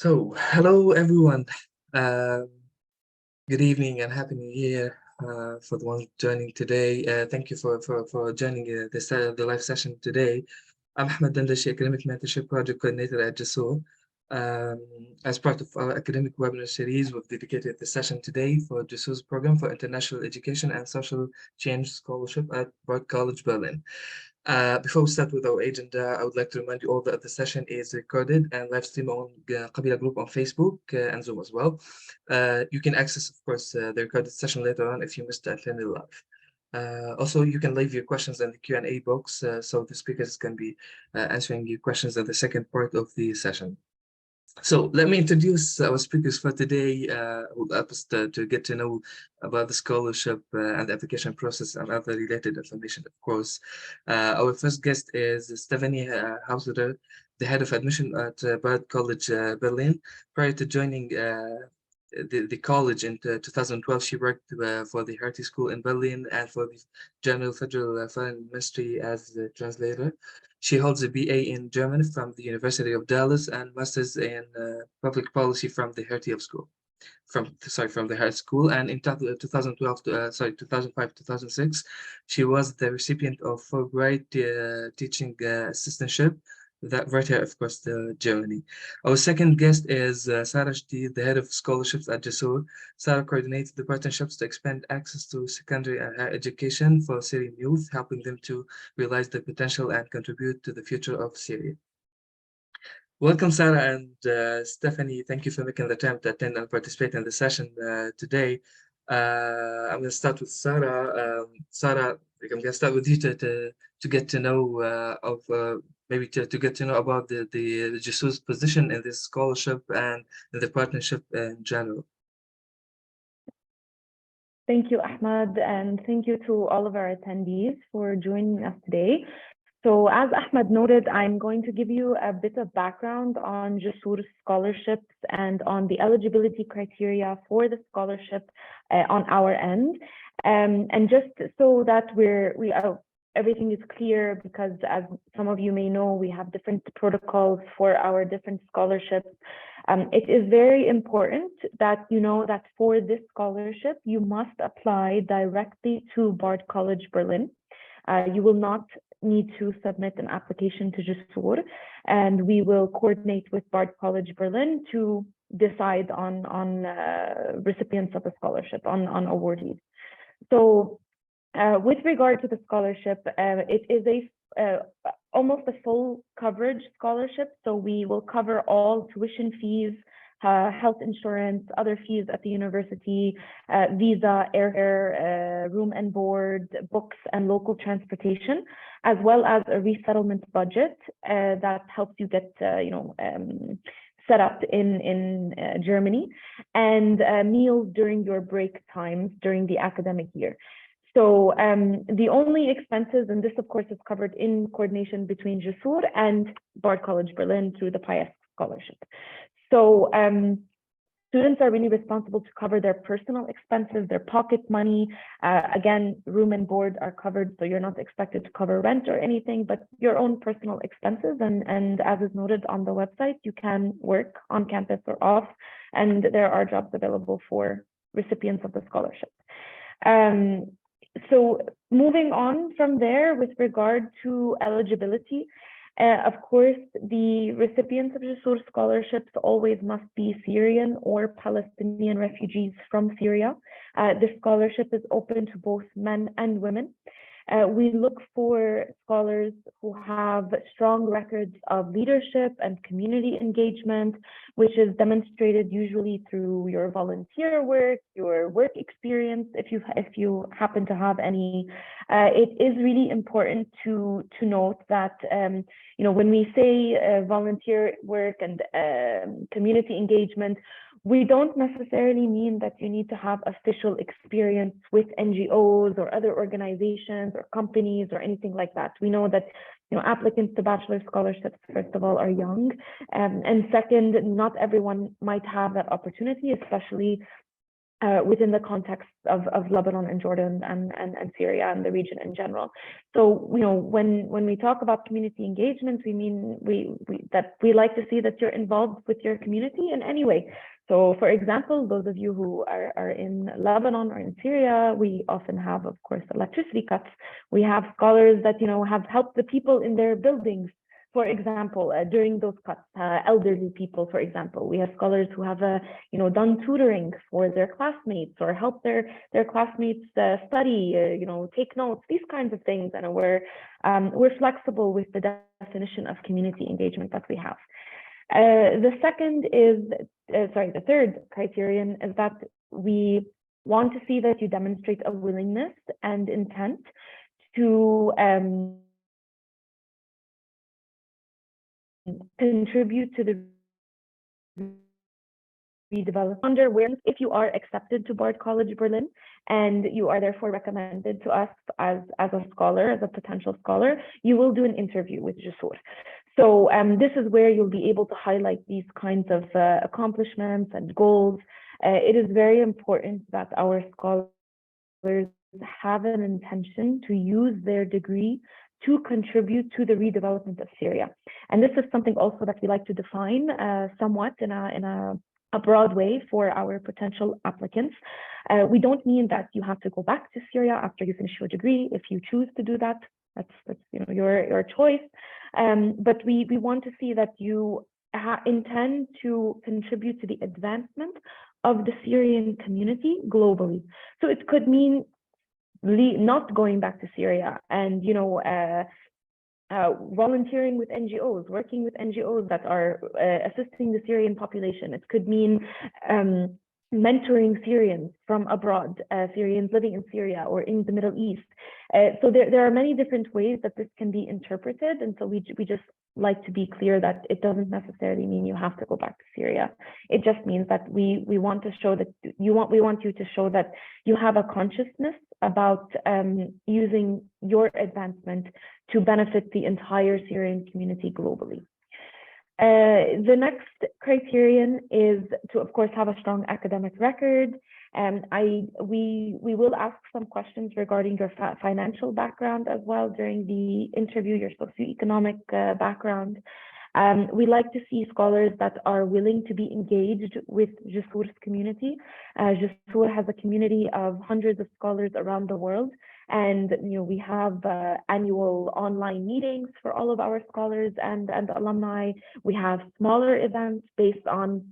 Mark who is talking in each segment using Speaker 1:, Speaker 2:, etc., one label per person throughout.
Speaker 1: Hello everyone. Um, Good evening and happy New Year for the ones joining today. Thank you for joining the live session today. I'm Ahmed Dandashi, Academic Mentorship Project Coordinator at Jusoor. Um, as part of our academic webinar series, we've dedicated the session today for Jusoor's program for International Education and Social Change Scholarship at Bard College Berlin. Before we start with our agenda, I would like to remind you all that the session is recorded and live streamed on Qabila group on Facebook and Zoom as well. You can access, of course, the recorded session later on if you missed attending live. Also, you can leave your questions in the Q&A box so the speakers can be answering your questions at the second part of the session. So let me introduce our speakers for today, who will help us to get to know about the scholarship and the application process and other related information, of course. Our first guest is Stephanie Hausotter, the head of admission at Bard College Berlin. Prior to joining the college in 2012, she worked for the Hertie School in Berlin and for the General Federal Foreign Ministry as a translator. She holds a BA in German from the University of Dallas and Masters in Public Policy from the Hertie School. From the Hertie School, and in 2012, 2005, 2006, she was the recipient of Fulbright teaching assistantship that brought her, of course, to Germany. Our second guest is Sarah Shedeed, the head of scholarships at Jusoor. Sarah coordinates the partnerships to expand access to secondary and higher education for Syrian youth, helping them to realize their potential and contribute to the future of Syria. Welcome, Sarah and Stephanie. Thank you for making the time to attend and participate in the session today. I'm going to start with Sarah. Sarah, I'm going to start with you to get to know maybe to get to know about the Jusoor's position in this scholarship and in the partnership in general.
Speaker 2: Thank you, Ahmed, and thank you to all of our attendees for joining us today. So as Ahmed noted, I'm going to give you a bit of background on Jusoor's scholarships and on the eligibility criteria for the scholarship on our end. And just so that everything is clear, because as some of you may know, we have different protocols for our different scholarships. It is very important that you know that for this scholarship, you must apply directly to Bard College Berlin. You will not need to submit an application to Jusoor, and we will coordinate with Bard College Berlin to decide on recipients of the scholarship, on awardees. So with regard to the scholarship, it is almost a full coverage scholarship. So we will cover all tuition fees, health insurance, other fees at the university, visa, airfare, room and board, books, and local transportation, as well as a resettlement budget that helps you get, set up in Germany, and meals during your break times during the academic year. So the only expenses, and this of course is covered in coordination between Jusoor and Bard College Berlin through the PIAS scholarship. So students are really responsible to cover their personal expenses, their pocket money. Again, room and board are covered, so you're not expected to cover rent or anything, but your own personal expenses. And as is noted on the website, you can work on campus or off, and there are jobs available for recipients of the scholarship. So moving on from there with regard to eligibility, of course, the recipients of Jusoor scholarships always must be Syrian or Palestinian refugees from Syria. This scholarship is open to both men and women. We look for scholars who have strong records of leadership and community engagement, which is demonstrated usually through your volunteer work, your work experience, if you happen to have any. It is really important to note that when we say volunteer work and community engagement, we don't necessarily mean that you need to have official experience with NGOs or other organizations or companies or anything like that. We know that applicants to bachelor scholarships, first of all, are young, and second, not everyone might have that opportunity, especially within the context of Lebanon and Jordan and Syria and the region in general. So, when we talk about community engagement, we mean that we like to see that you're involved with your community in any way. So, for example, those of you who are in Lebanon or in Syria, we often have, of course, electricity cuts. We have scholars that, have helped the people in their buildings, for example, during those cuts, elderly people, for example. We have scholars who have, done tutoring for their classmates or helped their classmates study, take notes, these kinds of things. And we're flexible with the definition of community engagement that we have. The third criterion is that we want to see that you demonstrate a willingness and intent to contribute to the redevelopment where if you are accepted to Bard College Berlin and you are therefore recommended to us as a scholar, as a potential scholar, you will do an interview with Jusoor. So this is where you'll be able to highlight these kinds of accomplishments and goals. It is very important that our scholars have an intention to use their degree to contribute to the redevelopment of Syria. And this is something also that we like to define somewhat in a broad way for our potential applicants. We don't mean that you have to go back to Syria after you finish your degree. If you choose to do that, that's your choice. But we want to see that you intend to contribute to the advancement of the Syrian community globally. So it could mean not going back to Syria and volunteering with NGOs, working with NGOs that are assisting the Syrian population. It could mean mentoring Syrians from abroad, Syrians living in Syria or in the Middle East. So there are many different ways that this can be interpreted. And so we just like to be clear that it doesn't necessarily mean you have to go back to Syria. It just means that we want to show that we want you to show that you have a consciousness about using your advancement to benefit the entire Syrian community globally. The next criterion is to, of course, have a strong academic record. We will ask some questions regarding your financial background as well during the interview, your socioeconomic background. We like to see scholars that are willing to be engaged with Jusoor's community. Jusoor has a community of hundreds of scholars around the world. And we have annual online meetings for all of our scholars and alumni. We have smaller events based on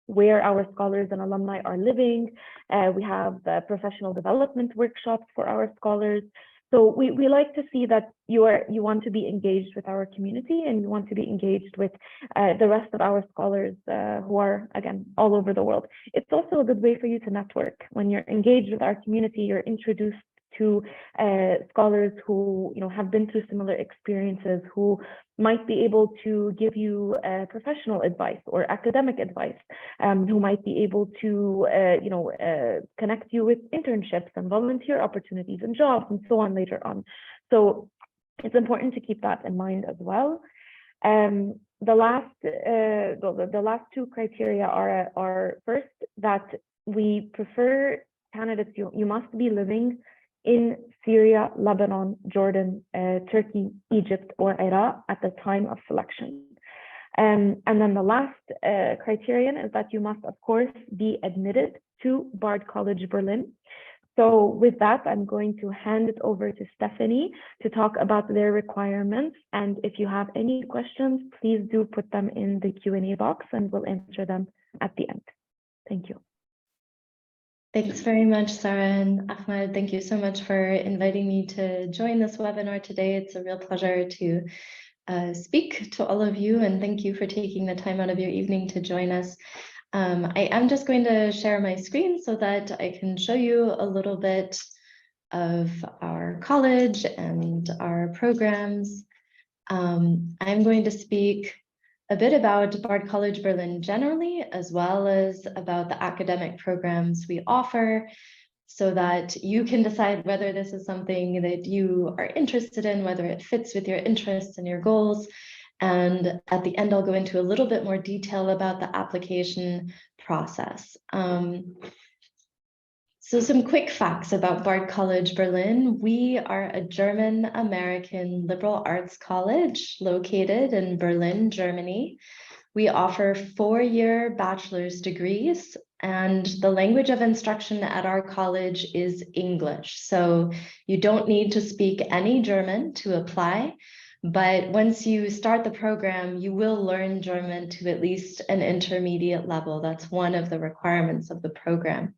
Speaker 2: where our scholars and alumni are living. We have professional development workshops for our scholars. So we like to see that you want to be engaged with our community and you want to be engaged with the rest of our scholars who are, again, all over the world. It's also a good way for you to network. When you're engaged with our community, you're introduced to scholars who have been through similar experiences, who might be able to give you professional advice or academic advice, who might be able to connect you with internships and volunteer opportunities and jobs and so on later on. So it's important to keep that in mind as well. The last two criteria are first, that we prefer candidates, you must be living in Syria, Lebanon, Jordan, Turkey, Egypt, or Iraq at the time of selection. And then the last criterion is that you must, of course, be admitted to Bard College Berlin. So with that, I'm going to hand it over to Stephanie to talk about their requirements. And if you have any questions, please do put them in the Q&A box and we'll answer them at the end. Thank you.
Speaker 3: Thanks very much, Sarah and Ahmed. Thank you so much for inviting me to join this webinar today. It's a real pleasure to speak to all of you, and thank you for taking the time out of your evening to join us. I am just going to share my screen so that I can show you a little bit of our college and our programs. I'm going to speak a bit about Bard College Berlin generally, as well as about the academic programs we offer, so that you can decide whether this is something that you are interested in, whether it fits with your interests and your goals. And at the end, I'll go into a little bit more detail about the application process. So some quick facts about Bard College Berlin. We are a German-American liberal arts college located in Berlin, Germany. We offer 4-year bachelor's degrees, and the language of instruction at our college is English. So you don't need to speak any German to apply, but once you start the program, you will learn German to at least an intermediate level. That's one of the requirements of the program.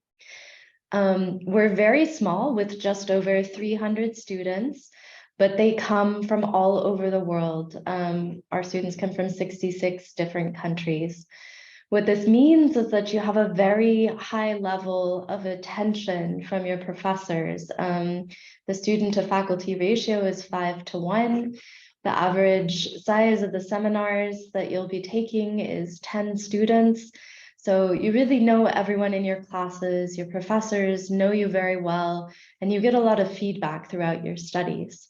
Speaker 3: We're very small with just over 300 students, but they come from all over the world. Our students come from 66 different countries. What this means is that you have a very high level of attention from your professors. The student to faculty ratio is 5:1. The average size of the seminars that you'll be taking is 10 students. So you really know everyone in your classes, your professors know you very well, and you get a lot of feedback throughout your studies.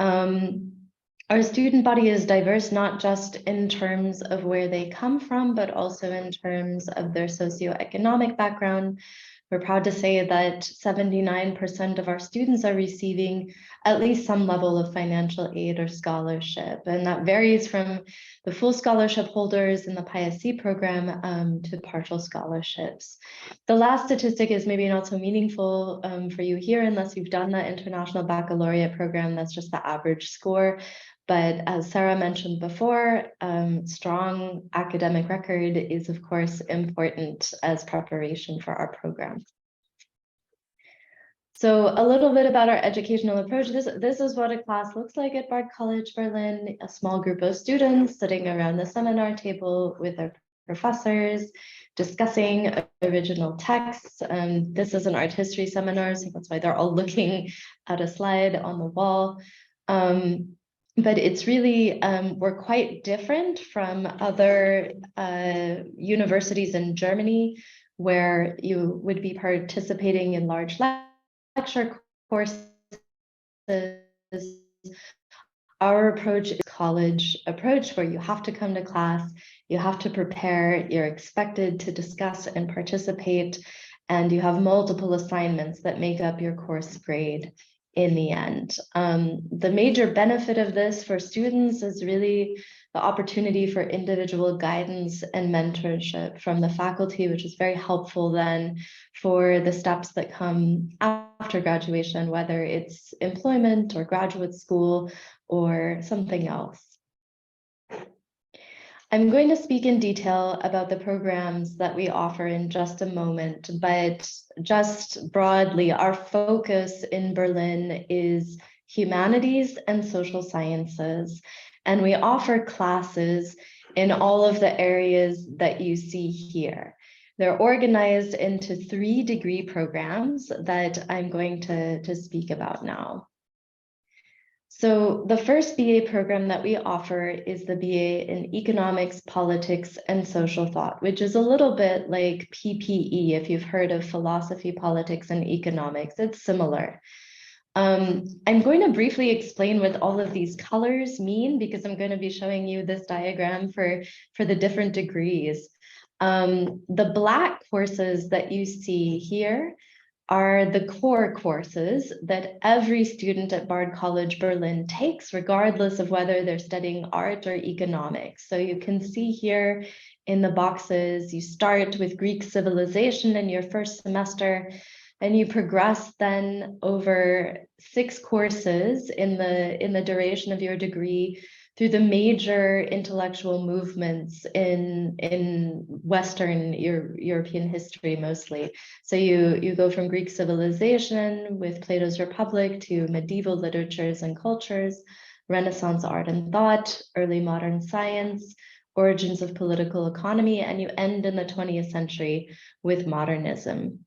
Speaker 3: Our student body is diverse, not just in terms of where they come from, but also in terms of their socioeconomic background. We're proud to say that 79% of our students are receiving at least some level of financial aid or scholarship, and that varies from the full scholarship holders in the PISC program to partial scholarships. The last statistic is maybe not so meaningful for you here unless you've done the International Baccalaureate program. That's just the average score. But as Sarah mentioned before, strong academic record is, of course, important as preparation for our program. So a little bit about our educational approach. This is what a class looks like at Bard College Berlin, a small group of students sitting around the seminar table with their professors, discussing original texts. This is an art history seminar, so that's why they're all looking at a slide on the wall. But it's really, we're quite different from other universities in Germany, where you would be participating in large lecture courses. Our approach is college approach, where you have to come to class, you have to prepare, you're expected to discuss and participate, and you have multiple assignments that make up your course grade in the end. The major benefit of this for students is really the opportunity for individual guidance and mentorship from the faculty, which is very helpful then for the steps that come after graduation, whether it's employment or graduate school or something else. I'm going to speak in detail about the programs that we offer in just a moment, but just broadly, our focus in Berlin is humanities and social sciences, and we offer classes in all of the areas that you see here. They're organized into 3 degree programs that I'm going to speak about now. So the first BA program that we offer is the BA in Economics, Politics, and Social Thought, which is a little bit like PPE, if you've heard of philosophy, politics, and economics. It's similar. I'm going to briefly explain what all of these colors mean, because I'm going to be showing you this diagram for the different degrees. The black courses that you see here are the core courses that every student at Bard College Berlin takes, regardless of whether they're studying art or economics. So you can see here in the boxes, you start with Greek civilization in your first semester, and you progress then over 6 courses in the duration of your degree through the major intellectual movements in Western European history mostly. So you go from Greek civilization with Plato's Republic to medieval literatures and cultures, Renaissance art and thought, early modern science, origins of political economy, and you end in the 20th century with modernism.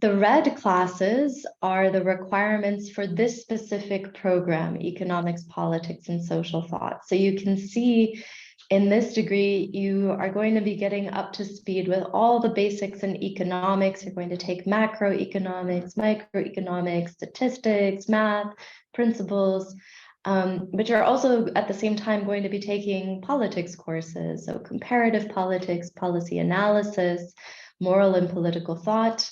Speaker 3: The red classes are the requirements for this specific program, Economics, Politics, and Social Thought. So you can see in this degree, you are going to be getting up to speed with all the basics in economics. You're going to take macroeconomics, microeconomics, statistics, math, principles, but you're also at the same time going to be taking politics courses. So comparative politics, policy analysis, moral and political thought,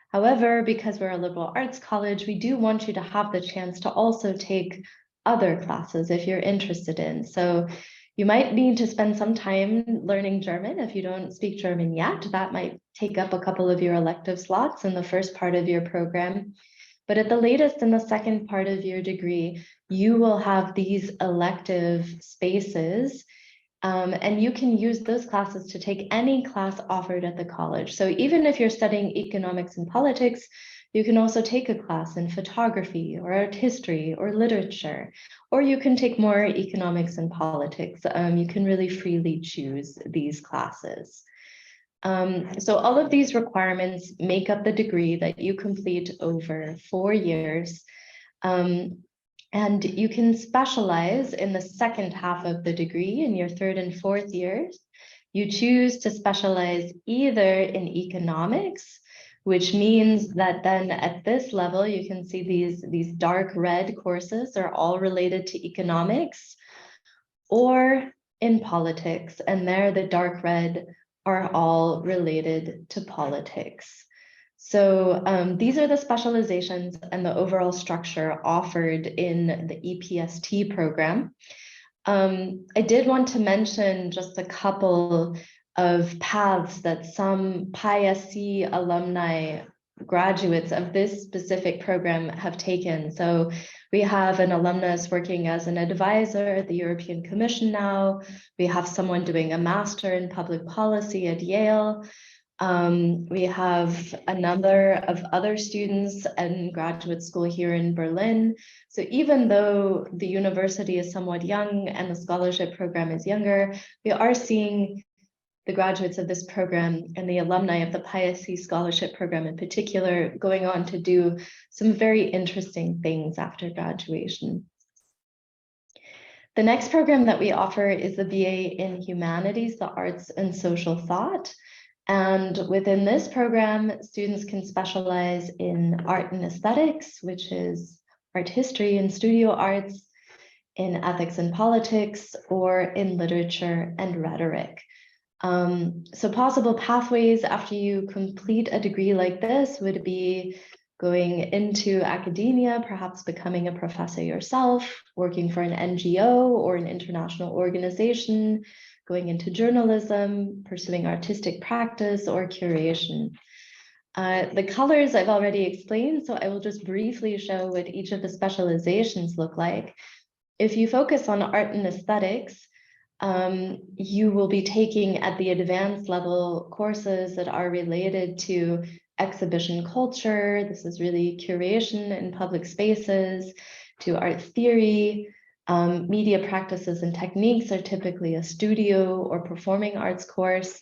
Speaker 3: However, because we're a liberal arts college, we do want you to have the chance to also take other classes if you're interested in. So you might need to spend some time learning German if you don't speak German yet. That might take up a couple of your elective slots in the first part of your program. But at the latest, in the second part of your degree, you will have these elective spaces, and you can use those classes to take any class offered at the college. So even if you're studying economics and politics, you can also take a class in photography or art history or literature, or you can take more economics and politics. You can really freely choose these classes. So all of these requirements make up the degree that you complete over 4 years. And you can specialize in the second half of the degree in your 3rd and 4th years. You choose to specialize either in economics, which means that then at this level, you can see these dark red courses are all related to economics, or in politics, and there the dark red are all related to politics. So these are the specializations and the overall structure offered in the EPST program. I did want to mention just a couple of paths that some PISC alumni graduates of this specific program have taken. So we have an alumnus working as an advisor at the European Commission now. We have someone doing a master in public policy at Yale. We have a number of other students in graduate school here in Berlin. So even though the university is somewhat young and the scholarship program is younger, we are seeing the graduates of this program and the alumni of the PISC scholarship program in particular going on to do some very interesting things after graduation. The next program that we offer is the BA in Humanities, the Arts and Social Thought. And within this program, students can specialize in art and aesthetics, which is art history and studio arts, in ethics and politics, or in literature and rhetoric. So possible pathways after you complete a degree like this would be going into academia, perhaps becoming a professor yourself, working for an NGO or an international organization, going into journalism, pursuing artistic practice or curation. The colors I've already explained, so I will just briefly show what each of the specializations look like. If you focus on art and aesthetics, you will be taking at the advanced level courses that are related to exhibition culture. This is really curation in public spaces, to art theory. Media practices and techniques are typically a studio or performing arts course.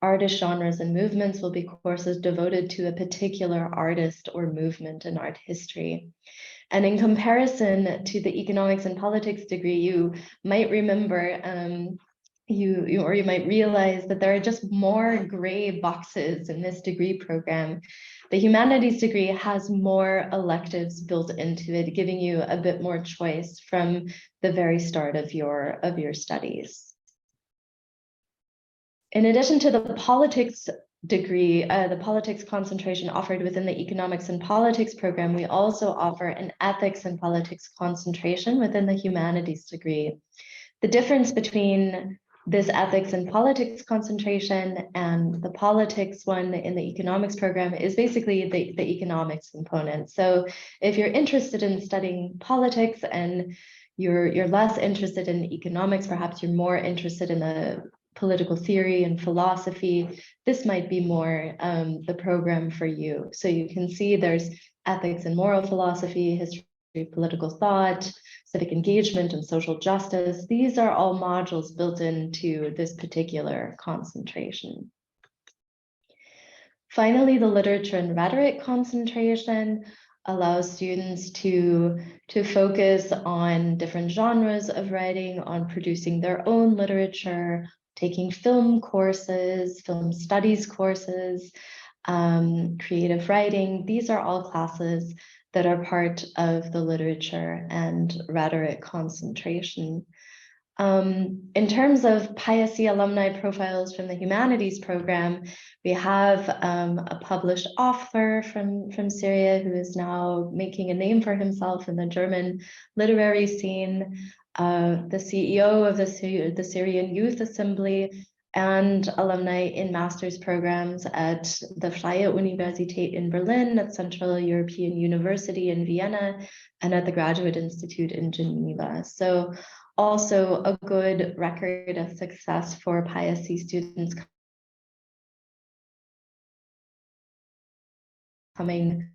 Speaker 3: Artist genres and movements will be courses devoted to a particular artist or movement in art history. And in comparison to the economics and politics degree, you might remember, you might realize that there are just more gray boxes in this degree program. The humanities degree has more electives built into it, giving you a bit more choice from the very start of your studies. In addition to the politics degree, the politics concentration offered within the economics and politics program, we also offer an ethics and politics concentration within the humanities degree. The difference between this ethics and politics concentration and the politics one in the economics program is basically the economics component. So if you're interested in studying politics and you're less interested in economics, perhaps you're more interested in the political theory and philosophy, this might be more the program for you. So you can see there's ethics and moral philosophy, history, political thought, civic engagement, and social justice. These are all modules built into this particular concentration. Finally, the literature and rhetoric concentration allows students to focus on different genres of writing, on producing their own literature, taking film courses, film studies courses, creative writing. These are all classes that are part of the literature and rhetoric concentration. In terms of PIAC alumni profiles from the humanities program, we have a published author from Syria who is now making a name for himself in the German literary scene, the CEO of the Syrian Youth Assembly, and alumni in master's programs at the Freie Universität in Berlin, at Central European University in Vienna, and at the Graduate Institute in Geneva. So also a good record of success for PIAC students coming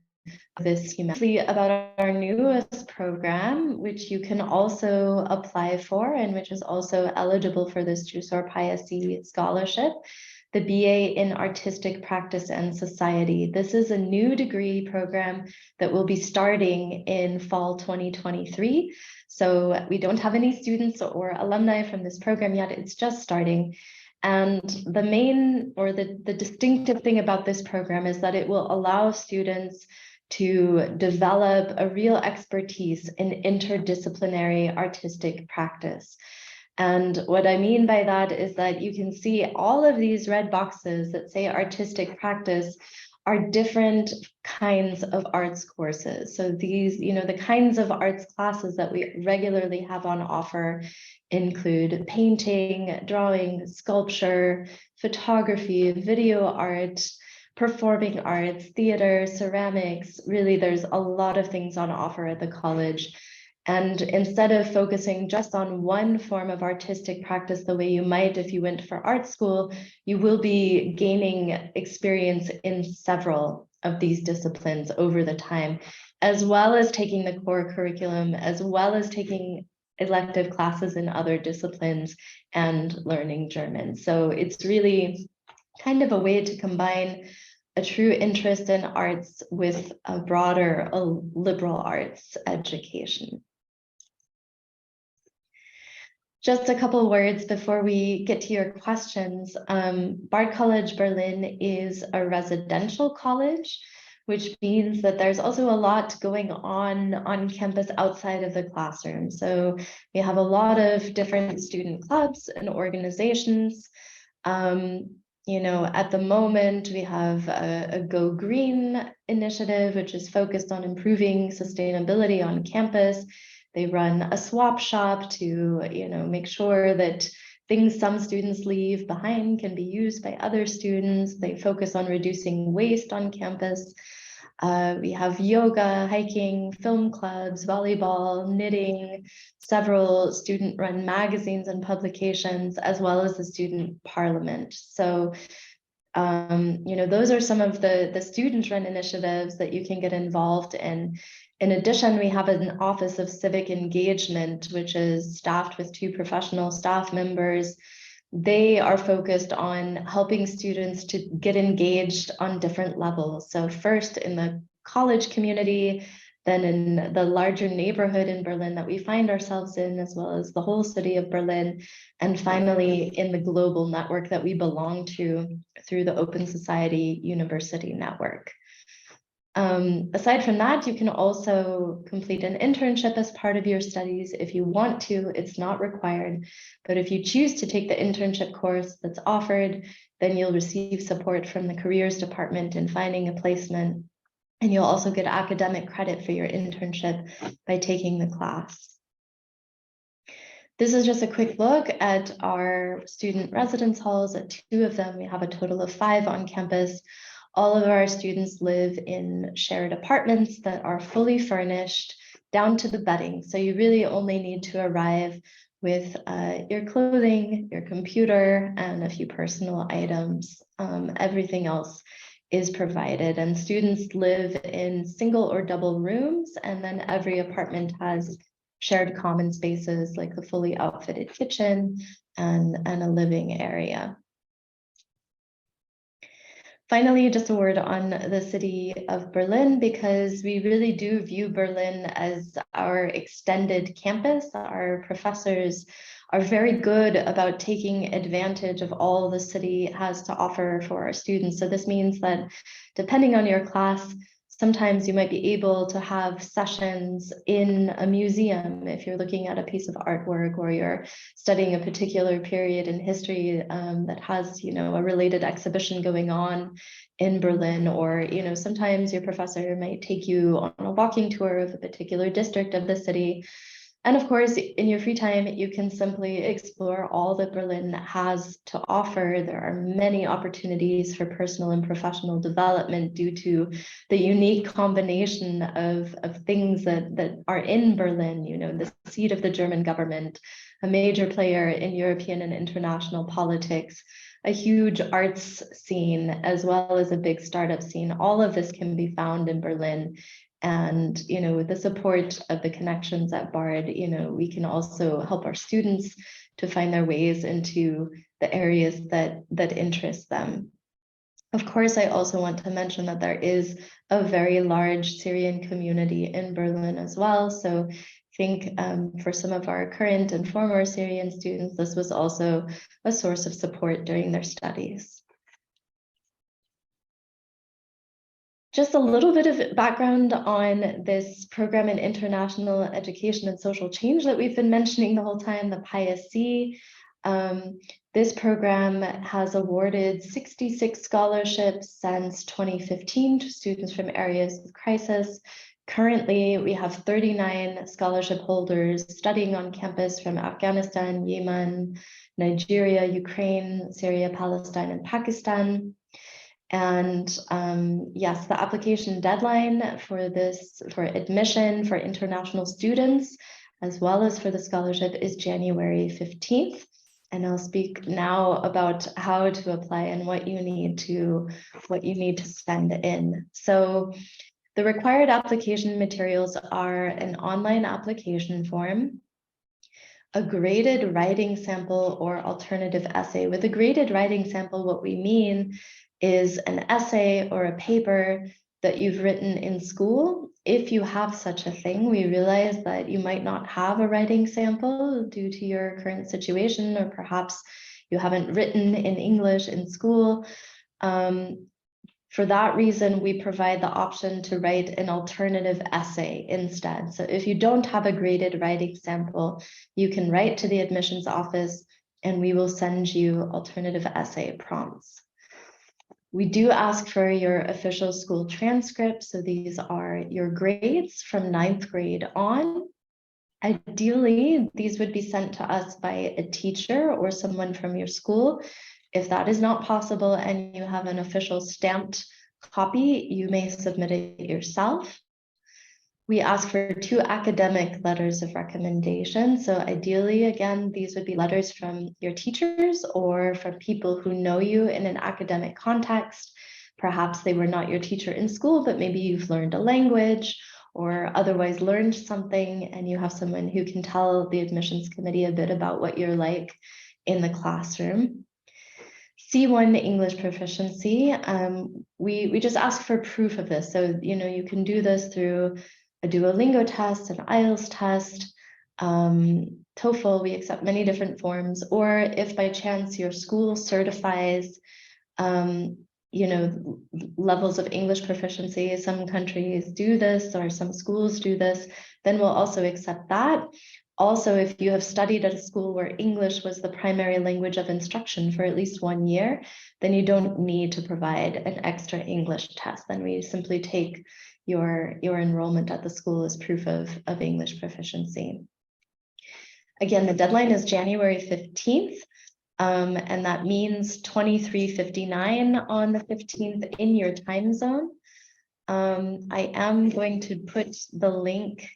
Speaker 3: this humanity. About our newest program, which you can also apply for and which is also eligible for this Jusoor-PIAC scholarship, the BA in Artistic Practice and Society. This is a new degree program that will be starting in fall 2023. So we don't have any students or alumni from this program yet, it's just starting. And the main or the distinctive thing about this program is that it will allow students to develop a real expertise in interdisciplinary artistic practice. And what I mean by that is that you can see all of these red boxes that say artistic practice are different kinds of arts courses. So these, the kinds of arts classes that we regularly have on offer include painting, drawing, sculpture, photography, video art, performing arts, theater, ceramics. Really, there's a lot of things on offer at the college. And instead of focusing just on one form of artistic practice the way you might if you went for art school, you will be gaining experience in several of these disciplines over the time, as well as taking the core curriculum, as well as taking elective classes in other disciplines and learning German. So it's really kind of a way to combine a true interest in arts with a broader liberal arts education. Just a couple words before we get to your questions. Bard College Berlin is a residential college, which means that there's also a lot going on campus outside of the classroom. So we have a lot of different student clubs and organizations. At the moment, we have a Go Green initiative, which is focused on improving sustainability on campus. They run a swap shop to, make sure that things some students leave behind can be used by other students. They focus on reducing waste on campus. We have yoga, hiking, film clubs, volleyball, knitting, several student-run magazines and publications, as well as the student parliament. So, those are some of the student-run initiatives that you can get involved in. In addition, we have an Office of Civic Engagement, which is staffed with 2 professional staff members. They are focused on helping students to get engaged on different levels. So first in the college community, then in the larger neighborhood in Berlin that we find ourselves in, as well as the whole city of Berlin, and finally in the global network that we belong to through the Open Society University Network. Aside from that, you can also complete an internship as part of your studies if you want to. It's not required, but if you choose to take the internship course that's offered, then you'll receive support from the careers department in finding a placement, and you'll also get academic credit for your internship by taking the class. This is just a quick look at our student residence halls. At 2 of them, we have a total of 5 on campus. All of our students live in shared apartments that are fully furnished down to the bedding. So you really only need to arrive with your clothing, your computer, and a few personal items. Everything else is provided, and students live in single or double rooms, and then every apartment has shared common spaces like the fully outfitted kitchen and a living area. Finally, just a word on the city of Berlin, because we really do view Berlin as our extended campus. Our professors are very good about taking advantage of all the city has to offer for our students. So this means that depending on your class, Sometimes you might be able to have sessions in a museum if you're looking at a piece of artwork or you're studying a particular period in history that has, a related exhibition going on in Berlin. Or, sometimes your professor might take you on a walking tour of a particular district of the city. And of course, in your free time, you can simply explore all that Berlin has to offer. There are many opportunities for personal and professional development due to the unique combination of things that are in Berlin, the seat of the German government, a major player in European and international politics, a huge arts scene, as well as a big startup scene. All of this can be found in Berlin. And, with the support of the connections at BARD, we can also help our students to find their ways into the areas that interest them. Of course, I also want to mention that there is a very large Syrian community in Berlin as well. So I think for some of our current and former Syrian students, this was also a source of support during their studies. Just a little bit of background on this program in international education and social change that we've been mentioning the whole time, the PIAC. This program has awarded 66 scholarships since 2015 to students from areas of crisis. Currently, we have 39 scholarship holders studying on campus from Afghanistan, Yemen, Nigeria, Ukraine, Syria, Palestine, and Pakistan. And yes, the application deadline for admission for international students, as well as for the scholarship, is January 15th. And I'll speak now about how to apply and what you need to send in. So the required application materials are an online application form, a graded writing sample or alternative essay. With a graded writing sample, what we mean is an essay or a paper that you've written in school. If you have such a thing, we realize that you might not have a writing sample due to your current situation, or perhaps you haven't written in English in school. For that reason, we provide the option to write an alternative essay instead. So if you don't have a graded writing sample, you can write to the admissions office and we will send you alternative essay prompts. We do ask for your official school transcripts. So these are your grades from 9th grade on. Ideally, these would be sent to us by a teacher or someone from your school. If that is not possible and you have an official stamped copy, you may submit it yourself. We ask for 2 academic letters of recommendation. So ideally, again, these would be letters from your teachers or from people who know you in an academic context. Perhaps they were not your teacher in school, but maybe you've learned a language or otherwise learned something, and you have someone who can tell the admissions committee a bit about what you're like in the classroom. C1 English proficiency, we just ask for proof of this. So, you can do this through a Duolingo test, an IELTS test, TOEFL, we accept many different forms, or if by chance your school certifies, levels of English proficiency, some countries do this or some schools do this, then we'll also accept that. Also, if you have studied at a school where English was the primary language of instruction for at least 1 year, then you don't need to provide an extra English test. Then we simply take your enrollment at the school as proof of English proficiency. Again, the deadline is January 15th, and that means 23:59 on the 15th in your time zone. I am going to put the link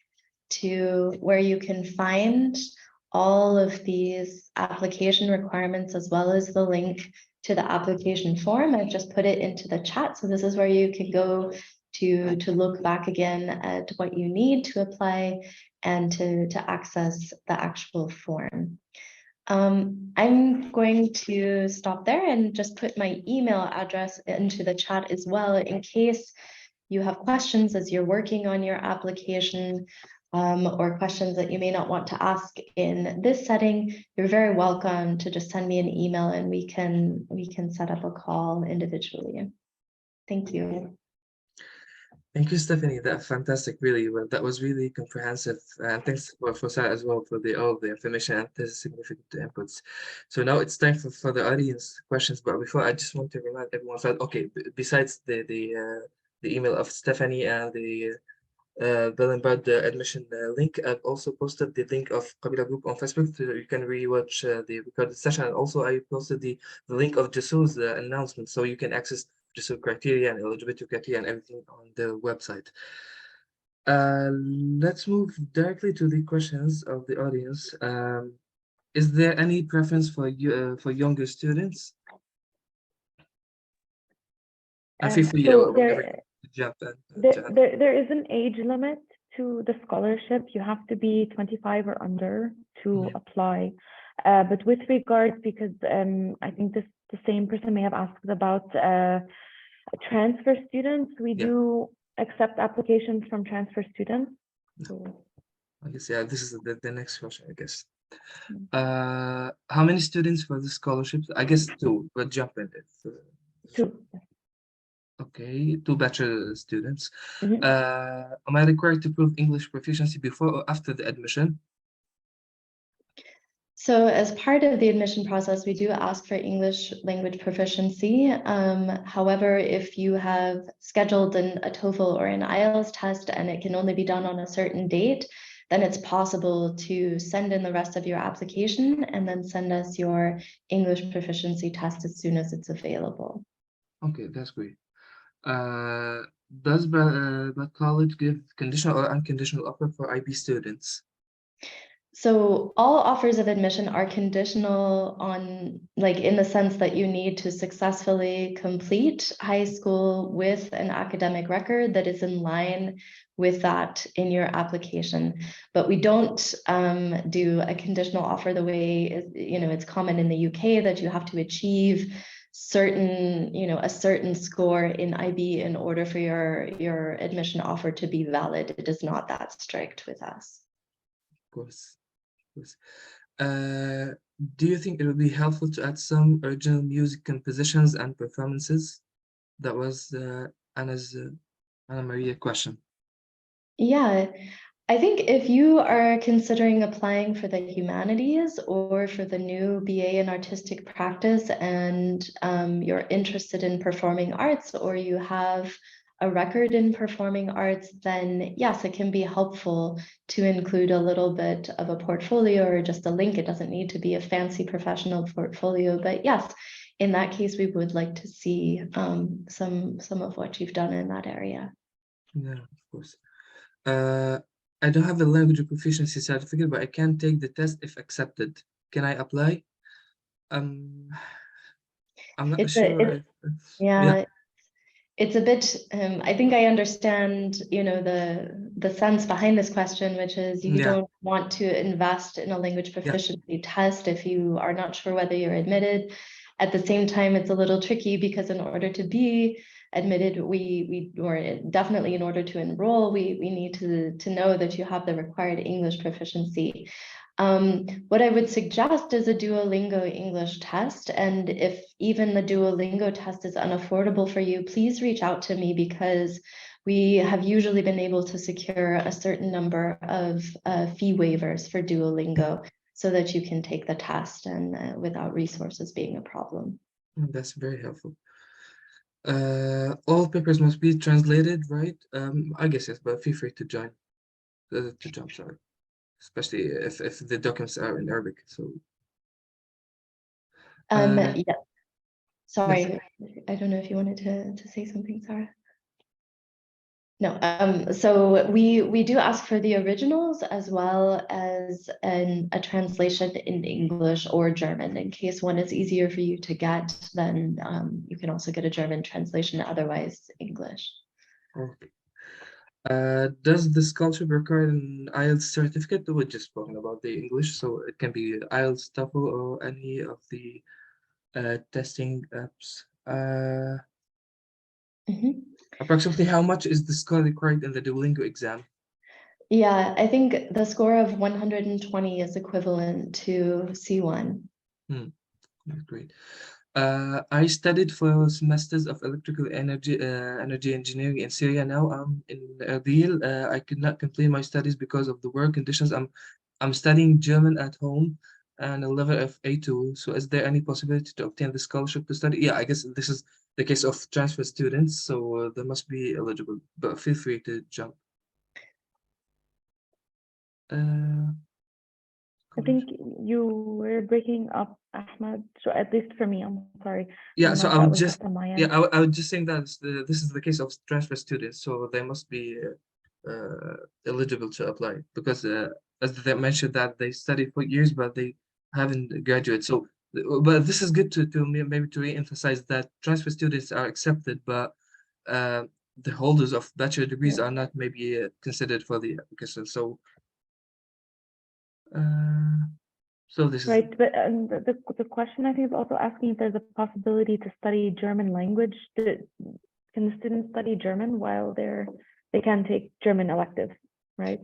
Speaker 3: to where you can find all of these application requirements, as well as the link to the application form. I've just put it into the chat. So this is where you can go to look back again at what you need to apply and to access the actual form. I'm going to stop there and just put my email address into the chat as well, in case you have questions as you're working on your application, or questions that you may not want to ask in this setting. You're very welcome to just send me an email and we can set up a call individually. Thank you.
Speaker 1: Thank you, Stephanie. That's fantastic, really. Well, that was really comprehensive. And thanks for Sarah as well for all the information and the significant inputs. So now it's time for the audience questions. But before, I just want to remind everyone that, okay, besides the email of Stephanie and the Berlin-Bad admission link, I've also posted the link of Qabila Group on Facebook so you can rewatch the recorded session. And also, I posted the link of Jusoor's announcement so you can access Jusoor criteria and eligibility criteria and everything on the website. Let's move directly to the questions of the audience. Is there any preference for younger students? And feel free
Speaker 2: So
Speaker 1: whenever you jump in.
Speaker 2: there is an age limit to the scholarship. You have to be 25 or under to apply. But with regards, because I think the same person may have asked about transfer students, we do accept applications from transfer students. So
Speaker 1: I guess, yeah, this is the next question, I guess. How many students for the scholarships? I guess two, but jump in if
Speaker 2: two.
Speaker 1: Okay, two bachelor students.
Speaker 2: Mm-hmm.
Speaker 1: Am I required to prove English proficiency before or after the admission?
Speaker 3: So as part of the admission process, we do ask for English language proficiency. However, if you have scheduled a TOEFL or an IELTS test and it can only be done on a certain date, then it's possible to send in the rest of your application and then send us your English proficiency test as soon as it's available.
Speaker 1: Okay, that's great. Does the college give conditional or unconditional offer for IB students?
Speaker 3: So all offers of admission are conditional on, like, in the sense that you need to successfully complete high school with an academic record that is in line with that in your application. But we don't do a conditional offer the way, it's common in the UK that you have to achieve certain, a certain score in IB in order for your admission offer to be valid. It is not that strict with us.
Speaker 1: Of course. Do you think it would be helpful to add some original music compositions and performances? That was Anna Maria question.
Speaker 3: Yeah, I think if you are considering applying for the humanities or for the new BA in artistic practice and you're interested in performing arts or you have a record in performing arts, then yes, it can be helpful to include a little bit of a portfolio or just a link. It doesn't need to be a fancy professional portfolio, but yes, in that case, we would like to see some of what you've done in that area.
Speaker 1: Yeah, of course. I don't have a language proficiency certificate, but I can take the test if accepted. Can I apply? I'm not sure.
Speaker 3: Yeah. It's a bit, I think I understand, the sense behind this question, which is you don't want to invest in a language proficiency test if you are not sure whether you're admitted. At the same time, it's a little tricky because in order to be admitted, or definitely in order to enroll, we need to know that you have the required English proficiency. What I would suggest is a Duolingo English test. And if even the Duolingo test is unaffordable for you, please reach out to me because we have usually been able to secure a certain number of fee waivers for Duolingo so that you can take the test and without resources being a problem.
Speaker 1: That's very helpful. All papers must be translated, right? I guess yes, but feel free to join to jump, sorry. Especially if the documents are in Arabic. So
Speaker 3: yeah. Sorry, yes. I don't know if you wanted to say something, Sarah. No, so we do ask for the originals as well as a translation in English or German. In case one is easier for you to get, then you can also get a German translation, otherwise English.
Speaker 1: Okay. Does the scholarship require an IELTS certificate? We're just spoken about the English, so it can be IELTS, TOEFL, or any of the testing apps. Approximately how much is the score required in the Duolingo exam?
Speaker 3: Yeah, I think the score of 120 is equivalent to C1.
Speaker 1: Great. I studied for semesters of electrical energy engineering in Syria. Now I'm in Erbil. I could not complete my studies because of the work conditions. I'm studying German at home and a level of A2. So is there any possibility to obtain the scholarship to study? Yeah, I guess this is the case of transfer students, so they must be eligible, but feel free to jump. Uh,
Speaker 2: I think you were breaking up, Ahmed. So at least for me, I'm sorry. I
Speaker 1: Yeah,
Speaker 2: don't
Speaker 1: so
Speaker 2: know if
Speaker 1: I
Speaker 2: that
Speaker 1: would
Speaker 2: was
Speaker 1: just
Speaker 2: just on my
Speaker 1: yeah,
Speaker 2: end.
Speaker 1: I would just saying that this is the case of transfer students, so they must be eligible to apply because as they mentioned that they studied for years but they haven't graduated. So, but this is good to maybe to re-emphasize that transfer students are accepted, but uh, the holders of bachelor degrees
Speaker 2: Yes.
Speaker 1: are not maybe considered for the application. Uh, so this is
Speaker 2: Right, but the question I think is also asking if there's a possibility to study German language. Can the students study German while they can take German electives, right?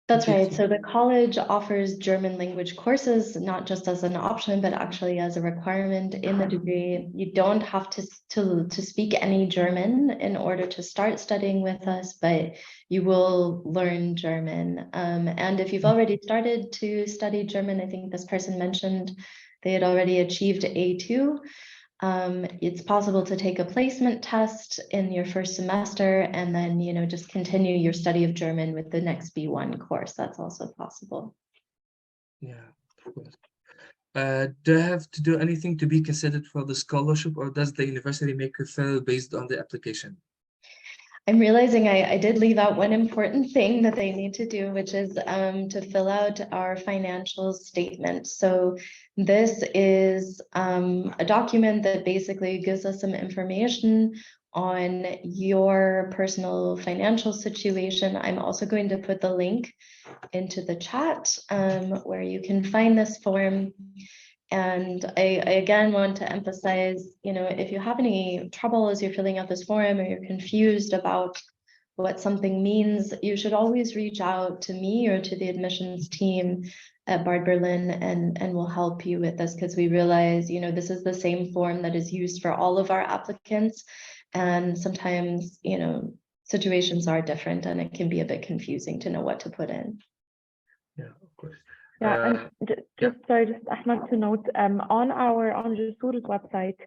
Speaker 3: That's
Speaker 1: okay.
Speaker 3: right. So the college offers German language courses, not just as an option, but actually as a requirement in the degree. You don't have to speak any German in order to start studying with us, but you will learn German. And if you've already started to study German, I think this person mentioned they had already achieved A2. It's possible to take a placement test in your first semester and then, just continue your study of German with the next B1 course. That's also possible.
Speaker 1: Yeah, of course. Do I have to do anything to be considered for the scholarship, or does the university make referral based on the application?
Speaker 3: I'm realizing I did leave out one important thing that they need to do, which is to fill out our financial statement. So this is a document that basically gives us some information on your personal financial situation. I'm also going to put the link into the chat where you can find this form. And I again want to emphasize, if you have any trouble as you're filling out this form or you're confused about what something means, you should always reach out to me or to the admissions team at Bard Berlin and we'll help you with this because we realize, this is the same form that is used for all of our applicants. And sometimes, situations are different and it can be a bit confusing to know what to put in.
Speaker 1: Yeah, of course.
Speaker 2: Yeah, and
Speaker 1: Yeah.
Speaker 2: just Ahmed to note, on Jusoor's website,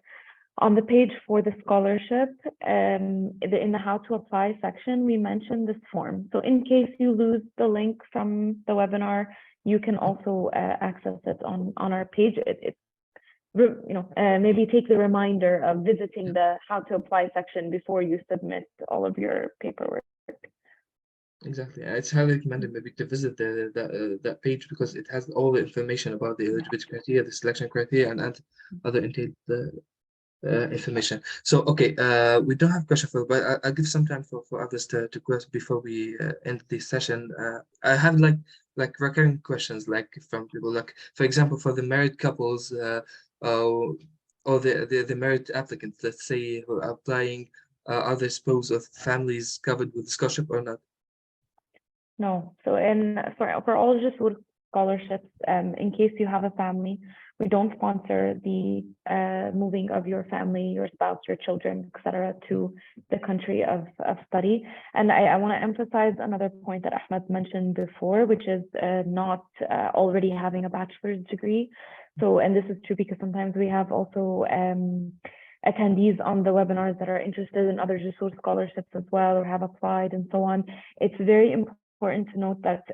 Speaker 2: on the page for the scholarship, in the how to apply section, we mentioned this form. So in case you lose the link from the webinar, you can also access it on our page. Maybe take the reminder of visiting the how to apply section before you submit all of your paperwork.
Speaker 1: Exactly. It's highly recommended maybe to visit that page because it has all the information about the eligibility criteria, the selection criteria, and other entailed information. So, okay, we don't have question for, but I'll give some time for others to question before we end this session. I have like recurring questions like from people like, for example, for the married couples or the married applicants, let's say, who are applying, are they supposed of families covered with scholarship or not?
Speaker 2: No. So for all Jusoor scholarships, in case you have a family, we don't sponsor the moving of your family, your spouse, your children, etc., to the country of study. And I want to emphasize another point that Ahmed mentioned before, which is not already having a bachelor's degree. So, and this is true because sometimes we have also attendees on the webinars that are interested in other Jusoor scholarships as well or have applied and so on. It's very important to note that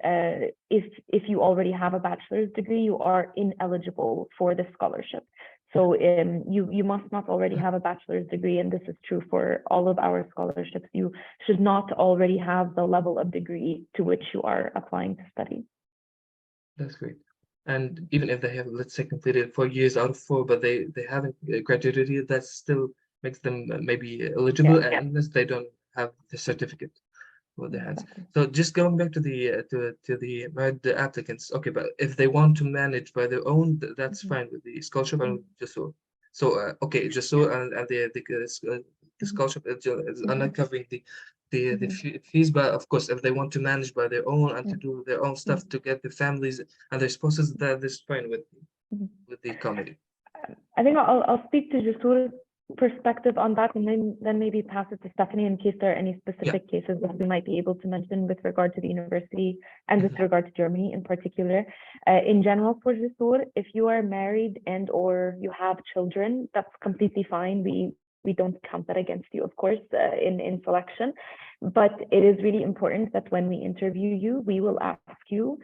Speaker 2: if you already have a bachelor's degree, you are ineligible for the scholarship. So you must not already have a bachelor's degree, and this is true for all of our scholarships. You should not already have the level of degree to which you are applying to study.
Speaker 1: That's great. And even if they have, let's say, completed 4 years out of 4, but they haven't graduated yet, that still makes them maybe eligible unless they don't have the certificate for their hands. So just going back to the married applicants, okay, but if they want to manage by their own, that's fine with the scholarship and just so. So okay, just so and the scholarship is not covering the fees, but of course, if they want to manage by their own and to do their own stuff to get the families and their spouses, that is fine with the committee.
Speaker 2: I think I'll speak to Jusoor's perspective on that, and then maybe pass it to Stephanie in case there are any specific cases that we might be able to mention with regard to the university and with regard to Germany in particular. In general, for Jusoor, if you are married and or you have children, that's completely fine. We don't count that against you, of course, in selection. But it is really important that when we interview you, we will ask you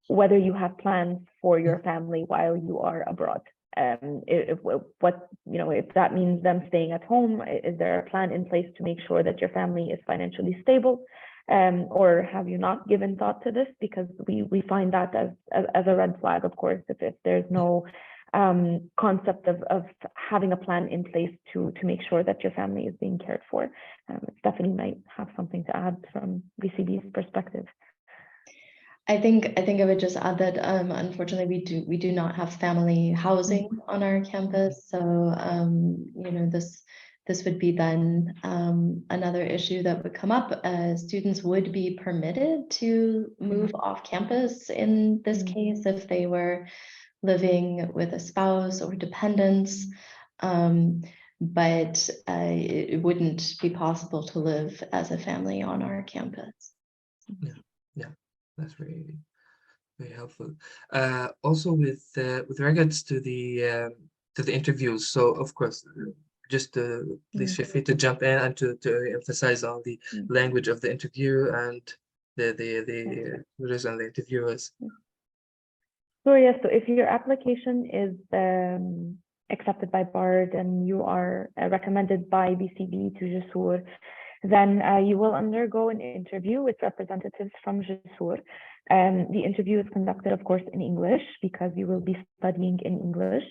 Speaker 2: whether you have plans for your family while you are abroad. If that means them staying at home, is there a plan in place to make sure that your family is financially stable? Or have you not given thought to this? Because we find that as a red flag, of course, if there's no concept of having a plan in place to make sure that your family is being cared for. Stephanie might have something to add from BCB's perspective.
Speaker 3: I think I would just add that unfortunately we do not have family housing on our campus, so this would be then another issue that would come up. Students would be permitted to move off campus in this case if they were living with a spouse or dependents, but it wouldn't be possible to live as a family on our campus.
Speaker 1: Yeah. That's very helpful. Also, with regards to the interviews, so of course, just please feel free to jump in and to emphasize on the language of the interview and the recruiters and the interviewers.
Speaker 2: So yes, so if your application is accepted by BARD and you are recommended by BCB to Jusoor, then you will undergo an interview with representatives from Jusoor. The interview is conducted, of course, in English because you will be studying in English.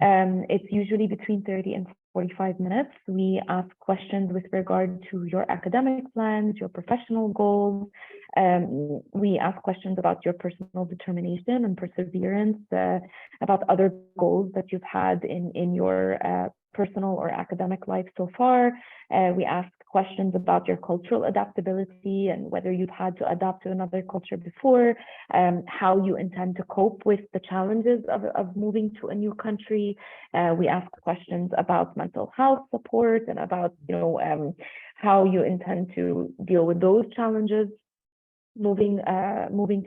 Speaker 2: It's usually between 30 and 45 minutes. We ask questions with regard to your academic plans, your professional goals. We ask questions about your personal determination and perseverance, about other goals that you've had in your personal or academic life so far. We ask questions about your cultural adaptability and whether you've had to adapt to another culture before, how you intend to cope with the challenges of moving to a new country. We ask questions about mental health support and about how you intend to deal with those challenges, moving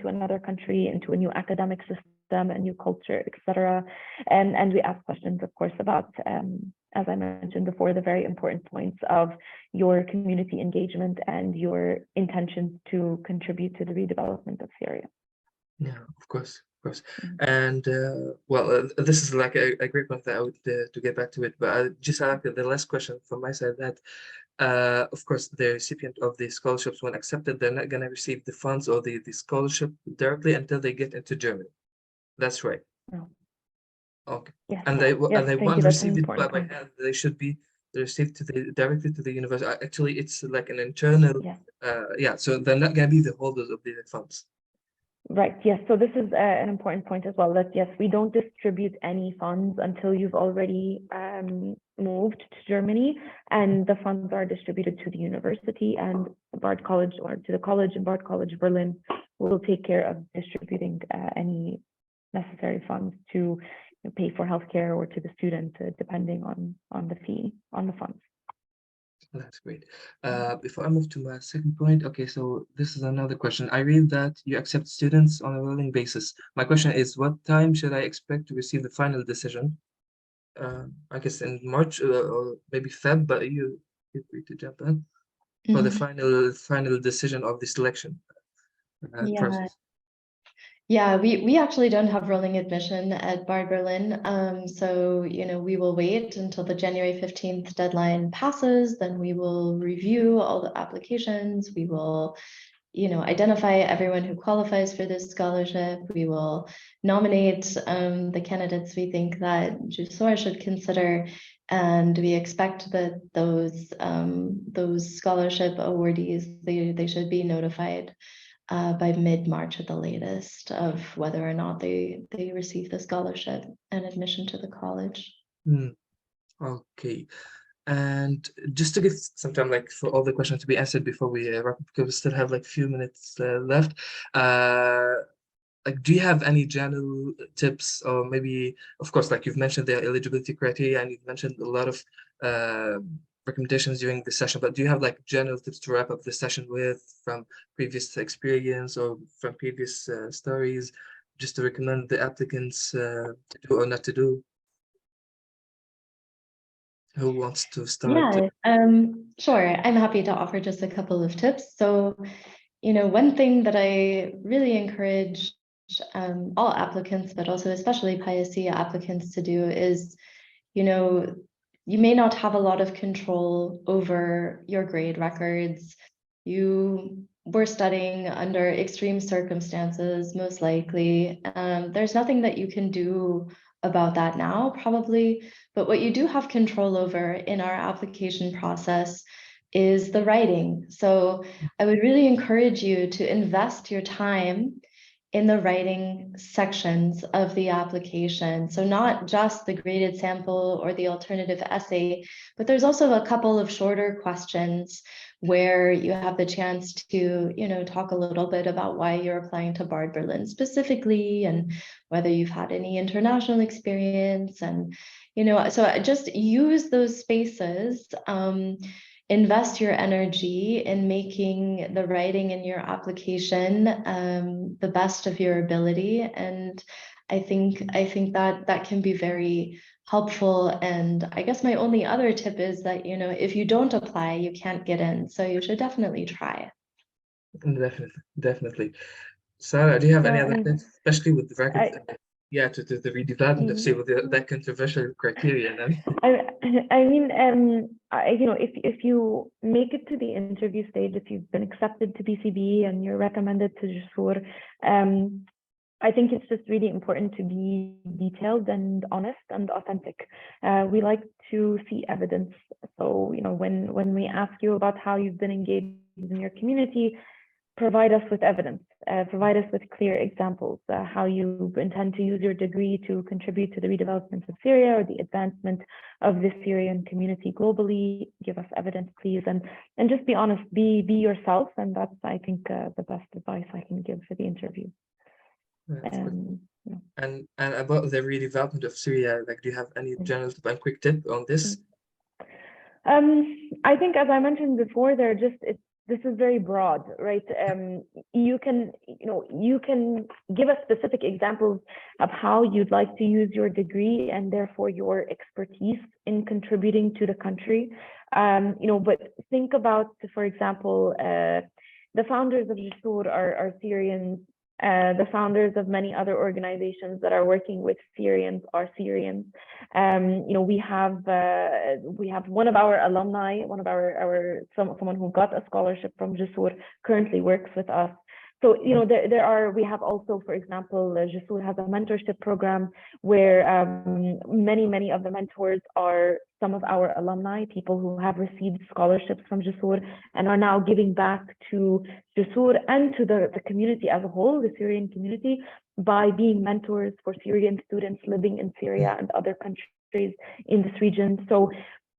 Speaker 2: to another country, into a new academic system, a new culture, etc. And we ask questions, of course, about as I mentioned before, the very important points of your community engagement and your intentions to contribute to the redevelopment of Syria.
Speaker 1: Yeah, of course. And this is like a great point that I would to get back to it, but I just have the last question from my side that of course the recipient of the scholarships, when accepted, they're not going to receive the funds or the scholarship directly until they get into Germany. That's right.
Speaker 2: No.
Speaker 1: Okay.
Speaker 2: Yes.
Speaker 1: And they won't receive it by
Speaker 2: point.
Speaker 1: hand. They should be received directly to the university. Actually, it's like an internal. So they're not going to be the holders of the funds.
Speaker 2: Right. Yes. So this is an important point as well. That yes, we don't distribute any funds until you've already moved to Germany, and the funds are distributed to the university and Bard College, or to the college, and Bard College Berlin will take care of distributing any necessary funds to pay for healthcare or to the student, depending on the fee on the funds.
Speaker 1: That's great. Before I move to my second point, okay, so this is another question. I read that you accept students on a rolling basis. My question is, what time should I expect to receive the final decision? I guess in March or maybe Feb, but you feel free to jump in for the final decision of the selection process.
Speaker 3: Yeah, we actually don't have rolling admission at Bard Berlin. So, we will wait until the January 15th deadline passes. Then we will review all the applications. We will, identify everyone who qualifies for this scholarship. We will nominate the candidates we think that Jusoor should consider. And we expect that those scholarship awardees, they should be notified by mid-March at the latest of whether or not they receive the scholarship and admission to the college.
Speaker 1: Okay. And just to give some time, like for all the questions to be answered before we wrap up, because we still have like a few minutes left. like, do you have any general tips, or maybe, of course, like you've mentioned the eligibility criteria and you've mentioned a lot of uh, recommendations during the session, but do you have like general tips to wrap up the session with from previous experience or from previous stories, just to recommend the applicants to do or not to do? Who wants to start?
Speaker 3: Yeah, sure. I'm happy to offer just a couple of tips. So, one thing that I really encourage all applicants, but also especially PIAC applicants to do is, you may not have a lot of control over your grade records. You were studying under extreme circumstances, most likely. There's nothing that you can do about that now, probably. But what you do have control over in our application process is the writing. So I would really encourage you to invest your time in the writing sections of the application. So not just the graded sample or the alternative essay, but there's also a couple of shorter questions where you have the chance to, talk a little bit about why you're applying to Bard Berlin specifically and whether you've had any international experience. And, so just use those spaces. Invest your energy in making the writing in your application the best of your ability. And I think that can be very helpful. And I guess my only other tip is that, if you don't apply, you can't get in. So you should definitely try.
Speaker 1: Definitely. Sarah, do you have any
Speaker 2: Yeah,
Speaker 1: other
Speaker 2: and
Speaker 1: tips, especially with the record?
Speaker 2: I,
Speaker 1: Yeah, to the redevelopment of, say, with that controversial criterion.
Speaker 2: I mean, if you make it to the interview stage, if you've been accepted to BCB and you're recommended to Jusoor, I think it's just really important to be detailed and honest and authentic. We like to see evidence. So, when we ask you about how you've been engaged in your community, provide us with evidence, provide us with clear examples, how you intend to use your degree to contribute to the redevelopment of Syria or the advancement of the Syrian community globally. Give us evidence, please, and just be honest, be yourself, and that's, I think, the best advice I can give for the interview.
Speaker 1: Yeah. And about the redevelopment of Syria, like, do you have any general and quick tip on this?
Speaker 2: I think, as I mentioned before, this is very broad, right? You can give us specific examples of how you'd like to use your degree and therefore your expertise in contributing to the country. But think about, for example, the founders of Jusoor are Syrians. The founders of many other organizations that are working with Syrians are Syrians. We have one of our alumni, someone who got a scholarship from Jusoor currently works with us. So, we have also, for example, Jusoor has a mentorship program where many of the mentors are some of our alumni, people who have received scholarships from Jusoor and are now giving back to Jusoor and to the community as a whole, the Syrian community, by being mentors for Syrian students living in Syria and other countries in this region. So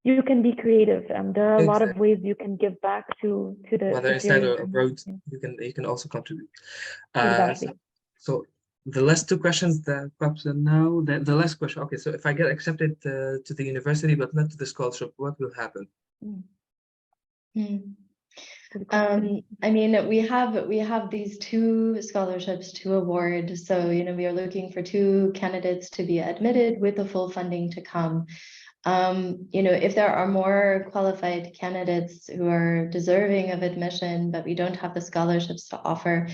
Speaker 2: you can be creative. There are a lot of ways you can give back to the
Speaker 1: whether inside or abroad,
Speaker 2: community.
Speaker 1: you can also contribute.
Speaker 2: Exactly.
Speaker 1: So the last two questions that pops in now. The last question. Okay, so if I get accepted to the university but not to the scholarship, what will happen?
Speaker 3: I mean, we have these two scholarships to award. So, we are looking for two candidates to be admitted with the full funding to come. If there are more qualified candidates who are deserving of admission, but we don't have the scholarships to offer,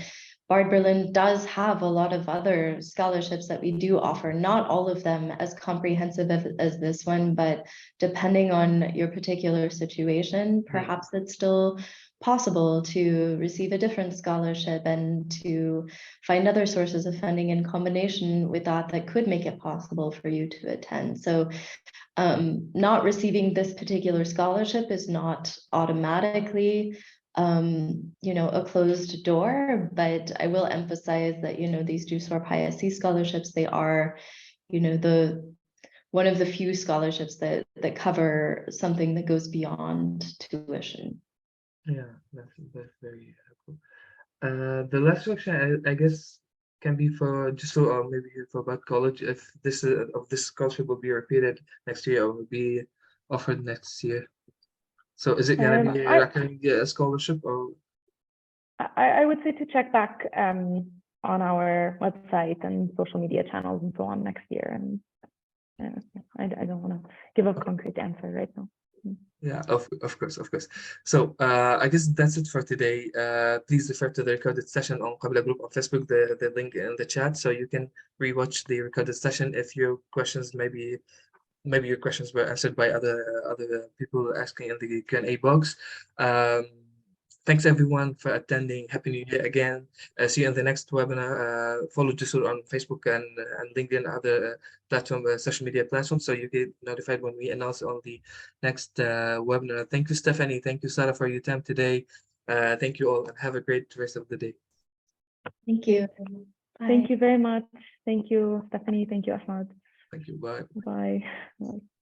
Speaker 3: Bard Berlin does have a lot of other scholarships that we do offer, not all of them as comprehensive as this one, but depending on your particular situation, perhaps it's still possible to receive a different scholarship and to find other sources of funding in combination with that could make it possible for you to attend. So not receiving this particular scholarship is not automatically a closed door, but I will emphasize that, these Jusoor-PISC scholarships, they are, one of the few scholarships that cover something that goes beyond tuition.
Speaker 1: Yeah, that's very helpful. The last question, I guess, can be for Jusoor or maybe for Bad College if this of this scholarship will be repeated next year or will be offered next year. So is it gonna be a academic scholarship or?
Speaker 2: I would say to check back on our website and social media channels and so on next year. And I don't want to give a concrete answer right now.
Speaker 1: Yeah, of course, of course. So I guess that's it for today. Please refer to the recorded session on Qabla group on Facebook, the link in the chat, so you can rewatch the recorded session if your questions maybe your questions were answered by other people asking in the Q&A box. Thanks everyone for attending. Happy New Year again. See you in the next webinar. Follow Jusoor on Facebook and LinkedIn, other platform, social media platforms, so you get notified when we announce on the next webinar. Thank you, Stephanie. Thank you, Sarah, for your time today. Thank you all, and have a great rest of the day.
Speaker 3: Thank you.
Speaker 2: Thank you very much. Thank you, Stephanie. Thank you, Ahmad.
Speaker 1: Thank you. Bye.
Speaker 2: Bye. Bye.